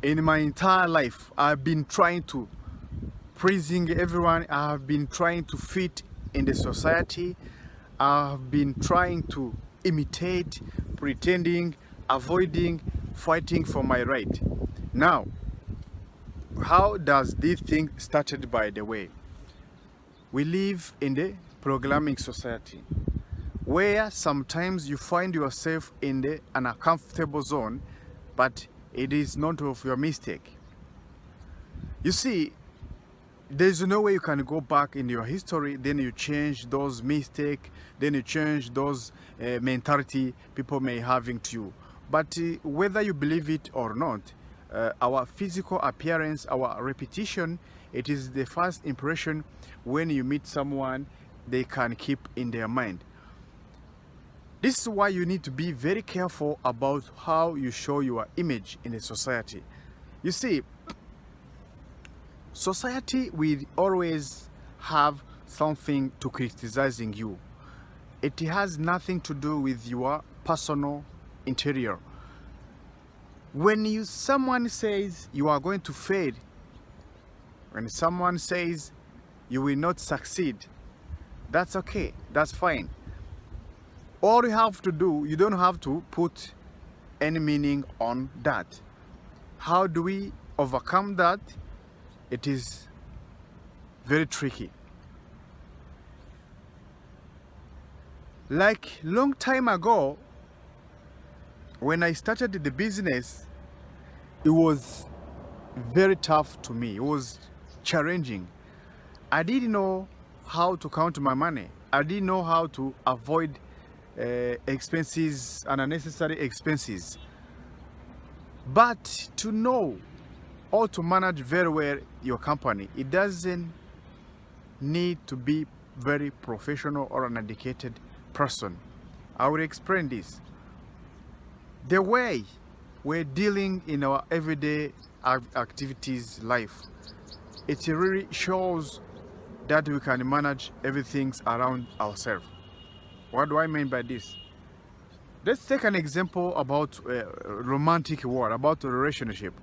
In my entire life, I've been trying to praising everyone. I've been trying to fit in the society. I've been trying to imitate, pretending, avoiding, fighting for my right. Now, how does this thing started? By the way, we live in the programming society where sometimes you find yourself in the an uncomfortable zone, but it is not of your mistake. You see, there's no way you can go back in your history, then you change those mistakes, then you change those mentality people may having to you. But whether you believe it or not, our physical appearance, our repetition, it is the first impression when you meet someone they can keep in their mind. This is why you need to be very careful about how you show your image in a society. You see, society will always have something to criticizing you. It has nothing to do with your personal interior. When someone says you are going to fail, when someone says you will not succeed, that's okay, that's fine. All you have to do, you don't have to put any meaning on that. How do we overcome that? It is very tricky. Like long time ago, when I started the business, it was very tough to me. It was challenging. I didn't know how to count my money. I didn't know how to avoid expenses and unnecessary expenses. But to know or to manage very well your company, it doesn't need to be very professional or an educated person. I will explain this. The way we're dealing in our everyday activities life, it really shows that we can manage everything around ourselves. What do I mean by this? Let's take an example about romantic war, about a relationship.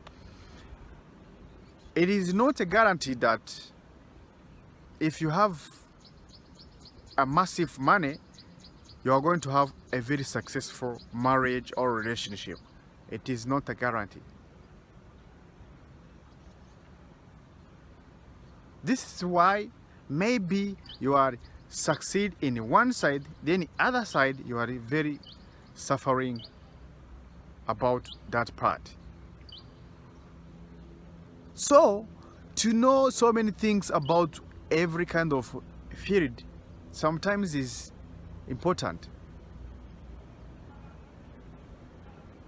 It is not a guarantee that if you have a massive money, you are going to have a very successful marriage or relationship. It is not a guarantee. This is why maybe you are succeed in one side, then the other side you are very suffering about that part. So to know so many things about every kind of field sometimes is important.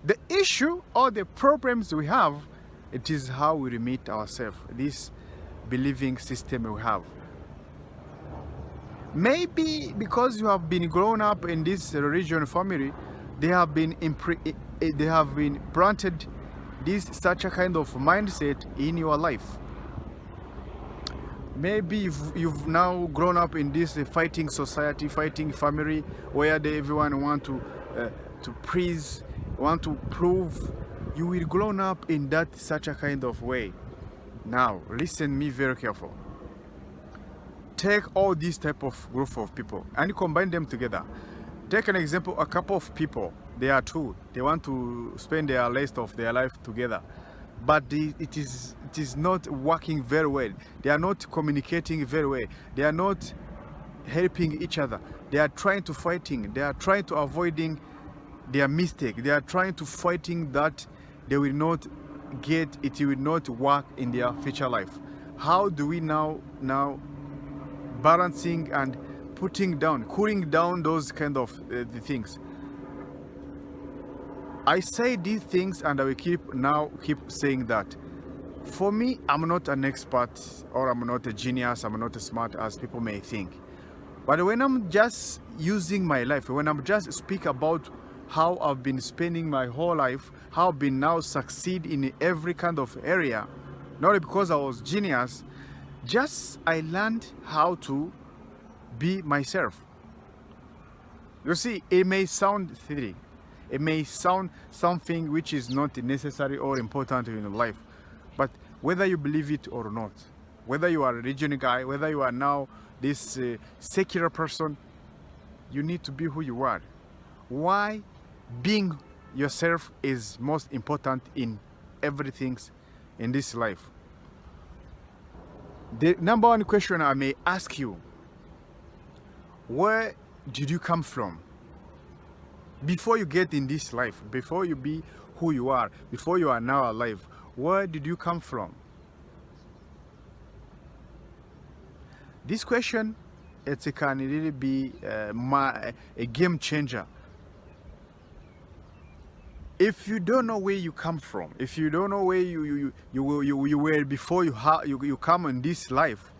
The issue or the problems we have, it is how we limit ourselves, this believing system we have. Maybe because you have been grown up in this religion family, they have been planted this such a kind of mindset in your life. Maybe you've now grown up in this fighting society, fighting family, where everyone want to praise, want to prove. You will grown up in that such a kind of way. Now, listen me very careful. Take all these type of group of people and combine them together. Take an example, a couple of people, they are two, they want to spend their rest of their life together, but it is not working very well. They are not communicating very well. They are not helping each other. They are trying to fighting. They are trying to avoiding their mistake. They are trying to fighting that they will not get, it will not work in their future life. How do we now balancing and putting down, cooling down those kind of the things? I say these things and I will keep saying that. For me, I'm not an expert or I'm not a genius, I'm not as smart as people may think. But when I'm just using my life, when I'm just speak about how I've been spending my whole life, how I've been now succeed in every kind of area, not because I was genius, just I learned how to be myself. You see, it may sound silly. It may sound something which is not necessary or important in your life, but whether you believe it or not, whether you are a religion guy, whether you are now this secular person, you need to be who you are. Why being yourself is most important in everything in this life. The number one question I may ask you, where did you come from? Before you get in this life, before you be who you are, before you are now alive, where did you come from? This question, it can really be a game changer. If you don't know where you come from, if you don't know where you were before you come in this life,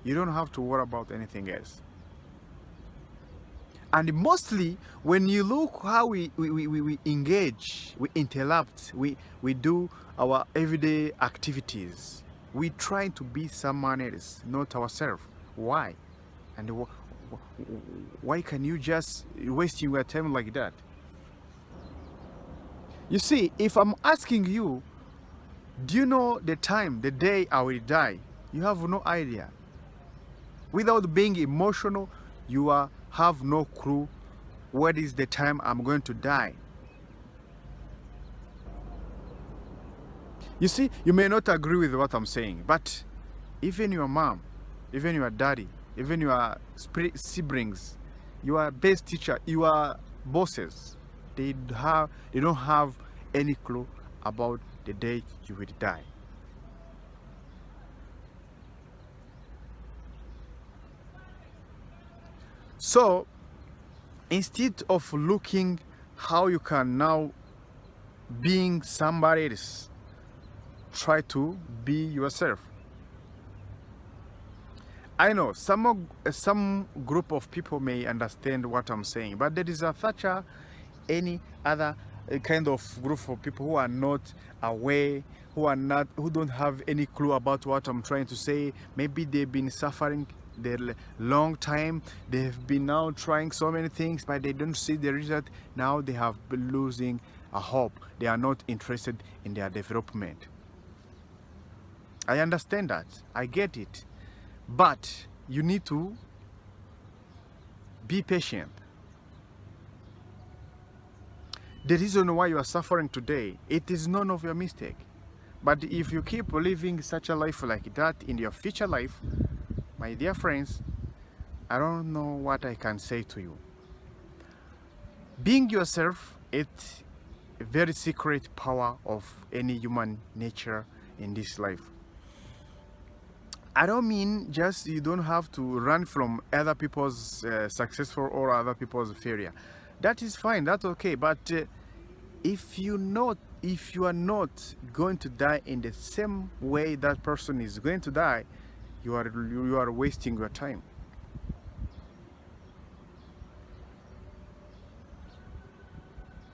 you don't have to worry about anything else. And mostly when you look how we engage, we interact, we do our everyday activities, we try to be someone else, not ourselves. Why? And why can you just waste your time like that? You see, if I'm asking you, do you know the time, the day I will die? You have no idea. Without being emotional, you have no clue what is the time I'm going to die. You see, you may not agree with what I'm saying, but even your mom, even your daddy, even your siblings, your best teacher, your bosses, they don't have any clue about the day you will die. So instead of looking how you can now being somebody else, try to be yourself. I know some group of people may understand what I'm saying, but there is any other kind of group of people who are not aware, who don't have any clue about what I'm trying to say. Maybe they've been suffering their long time, they've been now trying so many things, but they don't see the result. Now they have been losing a hope. They are not interested in their development. I understand that, I get it, but you need to be patient. The reason why you are suffering today, it is none of your mistake. But if you keep living such a life like that in your future life, my dear friends, I don't know what I can say to you. Being yourself, it's a very secret power of any human nature in this life. I don't mean just you don't have to run from other people's successful or other people's failure. That is fine, that's okay. But if you are not going to die in the same way that person is going to die, you are wasting your time.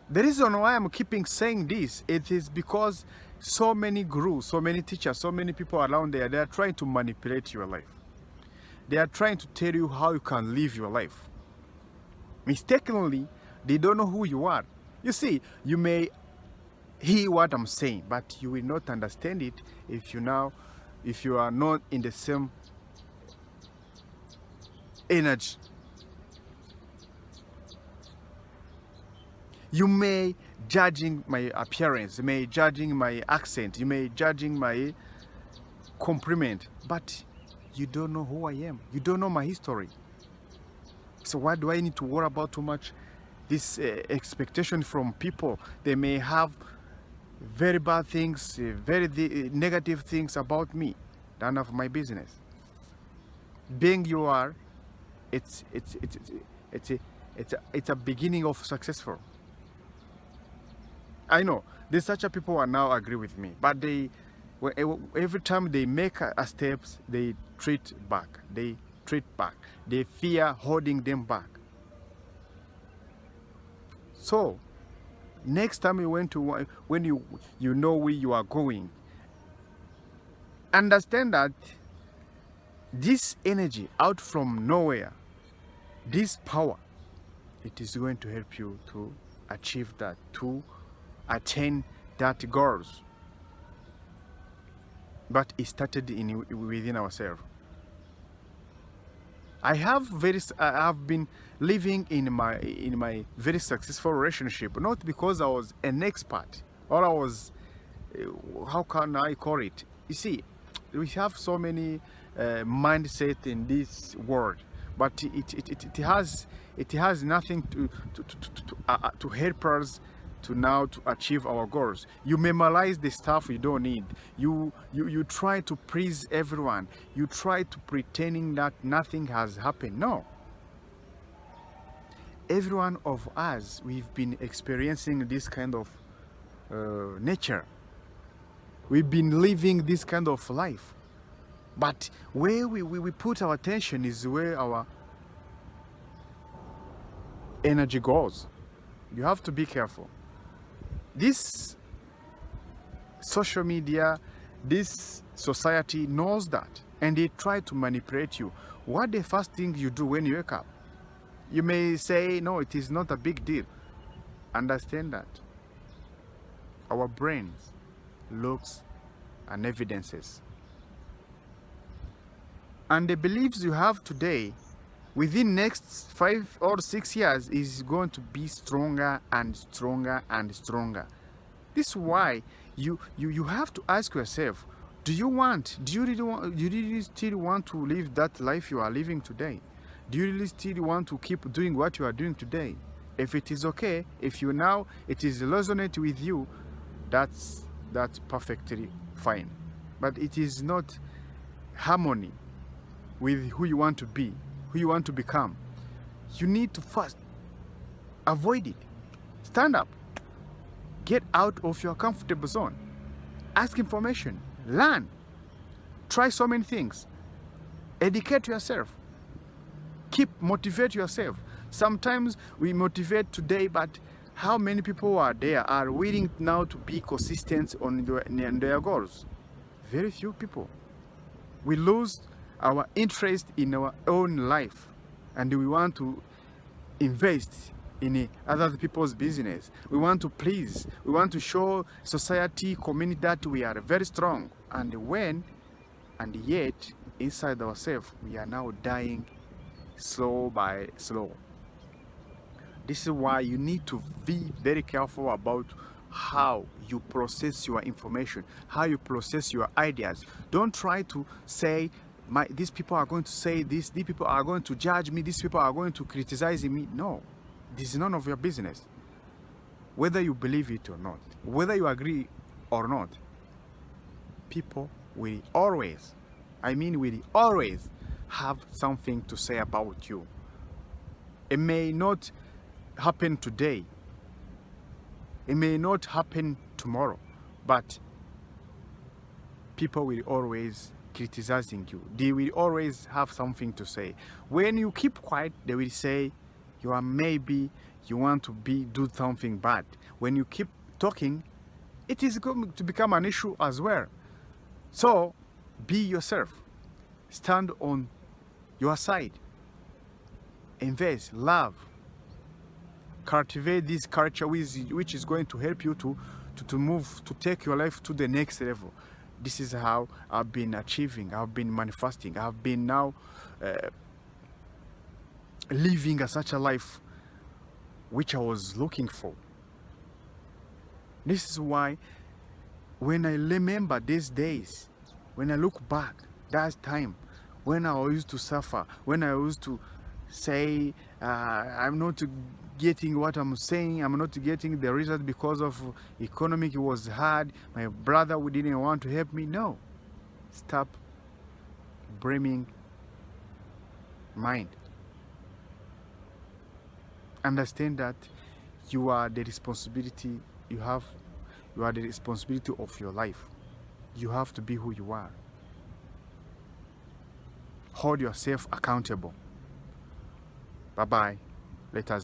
The reason why I'm keeping saying this, it is because so many gurus, so many teachers, so many people around there, they are trying to manipulate your life. They are trying to tell you how you can live your life. Mistakenly, they don't know who you are. You see, you may hear what I'm saying, but you will not understand it if you are not in the same energy. You may judging my appearance, you may judging my accent, you may judging my compliment, but you don't know who I am. You don't know my history. So why do I need to worry about too much this expectation from people? They may have very bad things, very negative things about me. None of my business. Being you are, it's a beginning of successful. I know there's such a people who are now agree with me, but they every time they make a steps, they treat back. They fear holding them back. So next time you when you know where you are going, understand that this energy out from nowhere, this power, it is going to help you to achieve that, to attain that goals. But it started within ourselves. I have been living in my very successful relationship, not because I was an expert or I was, how can I call it? You see, we have so many mindset in this world, but it has nothing to help us to now to achieve our goals. You memorize the stuff you don't need. You try to please everyone. You try to pretending that nothing has happened. No. Every one of us, we've been experiencing this kind of nature. We've been living this kind of life. But where we put our attention is where our energy goes. You have to be careful. This social media, this society knows that, and they try to manipulate you. What the first thing you do when you wake up? You may say, no, it is not a big deal. Understand that our brains looks and evidences. And the beliefs you have today, within next 5 or 6 years, is going to be stronger and stronger and stronger. This is why you have to ask yourself, do you really still want to live that life you are living today? Do you really still want to keep doing what you are doing today? If it is okay, if you now it is resonate with you, that's perfectly fine. But it is not harmony with who you want to be, who you want to become. You need to first avoid it. Stand up. Get out of your comfortable zone. Ask information. Learn. Try so many things. Educate yourself. Motivate yourself. Sometimes we motivate today, but how many people are willing now to be consistent on their goals? Very few people. We lose our interest in our own life, and we want to invest in other people's business. We want to please. We want to show society, community that we are very strong. And yet, inside ourselves, we are now dying slow by slow. This is why you need to be very careful about how you process your information, how you process your ideas. Don't try to say, these people are going to say this, these people are going to judge me, these people are going to criticize me. No, this is none of your business. Whether you believe it or not, whether you agree or not, people will always have something to say about you. It may not happen today, it may not happen tomorrow, but people will always criticizing you. They will always have something to say. When you keep quiet, they will say you want to do something bad. When you keep talking, it is going to become an issue as well. So be yourself. Stand on your side. Invest, love, cultivate this culture which is going to help you to move, to take your life to the next level. This is how I've been achieving, I've been manifesting, I've been now living such a life which I was looking for. This is why when I remember these days, when I look back, that time when I used to suffer, when I used to say I'm not getting what I'm saying, I'm not getting the result because of economic, it was hard, my brother didn't want to help me. No, stop blaming mind. Understand that you are the responsibility you are the responsibility of your life. You have to be who you are. Hold yourself accountable. Bye bye. Let us